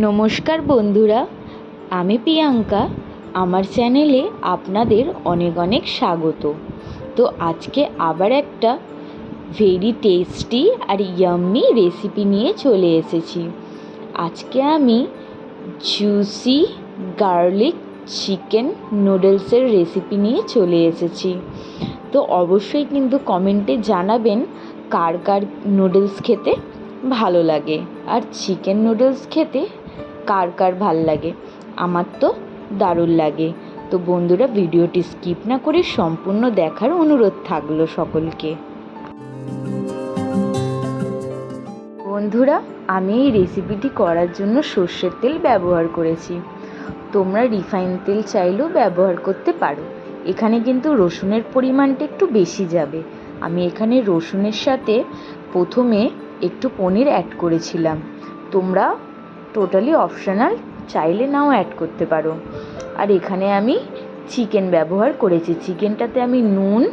নমস্কার বন্ধুরা, আমি প্রিয়াঙ্কা। আমার চ্যানেলে আপনাদের অনেক অনেক স্বাগত। তো আজকে আবার একটা ভেরি টেস্টি আর ইয়াম্মি রেসিপি নিয়ে চলে এসেছি। আজকে আমি জুসি গার্লিক চিকেন নুডলসের রেসিপি নিয়ে চলে এসেছি। তো অবশ্যই কিন্তু কমেন্টে জানাবেন কার কার নুডলস খেতে ভালো লাগে আর চিকেন নুডলস খেতে কার কার ভাল লাগে। আমার তো দারুণ লাগে। তো বন্ধুরা, ভিডিওটি স্কিপ না করে সম্পূর্ণ দেখার অনুরোধ থাকলো সকলকে। বন্ধুরা, আমি এই রেসিপিটি করার জন্য সর্ষের তেল ব্যবহার করেছি। তোমরা রিফাইন তেল চাইলেও ব্যবহার করতে পারো। এখানে কিন্তু রসুনের পরিমাণটা একটু বেশি যাবে। আমি এখানে রসুনের সাথে প্রথমে একটু পনির অ্যাড করেছিলাম। তোমরা টোটালি অপশনাল, চাইলে নাও অ্যাড করতে পারো। আর এখানে আমি চিকেন ব্যবহার করেছি। চিকেনটাতে আমি নুন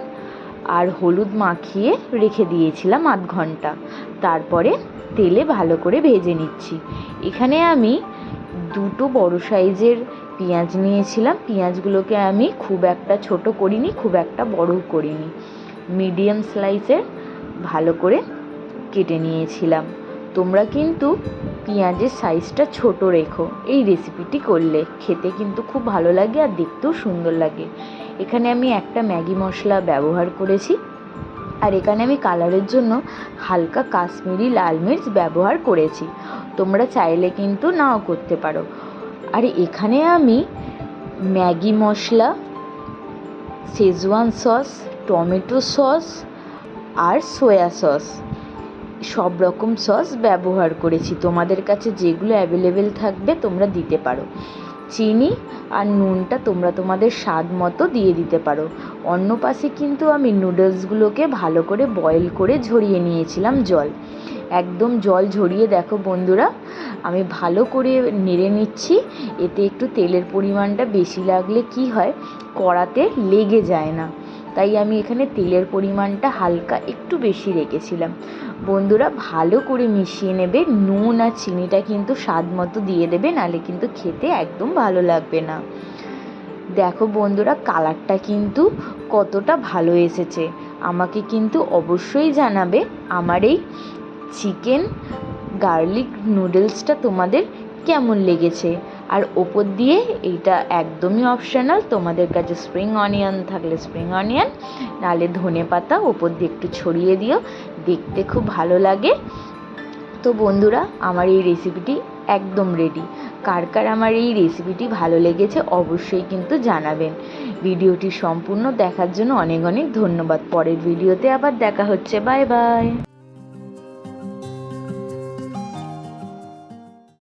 আর হলুদ মাখিয়ে রেখে দিয়েছিলাম আধ ঘন্টা। তারপরে তেলে ভালো করে ভেজে নিচ্ছি। এখানে আমি দুটো বড় সাইজের পেঁয়াজ নিয়েছিলাম। পেঁয়াজগুলোকে আমি খুব একটা ছোট করিনি, খুব একটা বড়ও করিনি, মিডিয়াম স্লাইসের ভালো করে কেটে নিয়েছিলাম। তোমরা কিন্তু পেঁয়াজের সাইজটা ছোট রেখো। এই রেসিপিটি করলে খেতে কিন্তু খুব ভালো লাগে আর দেখতেও সুন্দর লাগে। এখানে আমি একটা ম্যাগি মশলা ব্যবহার করেছি। আর এখানে আমি কালারের জন্য হালকা কাশ্মীরি লাল মির্চ ব্যবহার করেছি। তোমরা চাইলে কিন্তু নাও করতে পারো। আর এখানে আমি ম্যাগি মশলা, শেজওয়ান সস, টমেটো সস আর সয়া সস, সব রকম সস ব্যবহার করেছি। তোমাদের কাছে যেগুলো অ্যাভেলেবেল থাকবে তোমরা দিতে পারো। চিনি আর নুনটা তোমরা তোমাদের স্বাদ মতো দিয়ে দিতে পারো। অন্য পাশে কিন্তু আমি নুডলসগুলোকে ভালো করে বয়েল করে ঝরিয়ে নিয়েছিলাম জল। একদম জল ঝরিয়ে দেখো বন্ধুরা, আমি ভালো করে নেড়ে নিচ্ছি। এতে একটু তেলের পরিমাণটা বেশি লাগলে কি হয়, কড়াতে লেগে যায় না। তাই আমি এখানে তেলের পরিমাণটা হালকা একটু বেশি রেখেছিলাম। বন্ধুরা, ভালো করে মিশিয়ে নেবে। নুন আর চিনিটা কিন্তু স্বাদ মতো দিয়ে দেবে, নাহলে কিন্তু খেতে একদম ভালো লাগবে না। দেখো বন্ধুরা, কালারটা কিন্তু কতটা ভালো এসেছে। আমাকে কিন্তু অবশ্যই জানাবে আমার এই চিকেন গার্লিক নুডলসটা তোমাদের কেমন লেগেছে। আর ওপর দিয়ে এইটা একদমই অপশনাল, তোমাদের কাছে স্প্রিং অনিয়ন থাকলে স্প্রিং অনিয়ন, নাহলে ধনে পাতা ওপর দিয়ে একটু ছড়িয়ে দিও, দেখতে খুব ভালো লাগে। তো বন্ধুরা, আমার এই রেসিপিটি একদম রেডি। কার কার আমার এই রেসিপিটি ভালো লেগেছে অবশ্যই কিন্তু জানাবেন। ভিডিওটি সম্পূর্ণ দেখার জন্য অনেক অনেক ধন্যবাদ। পরের ভিডিওতে আবার দেখা হচ্ছে। Bye bye.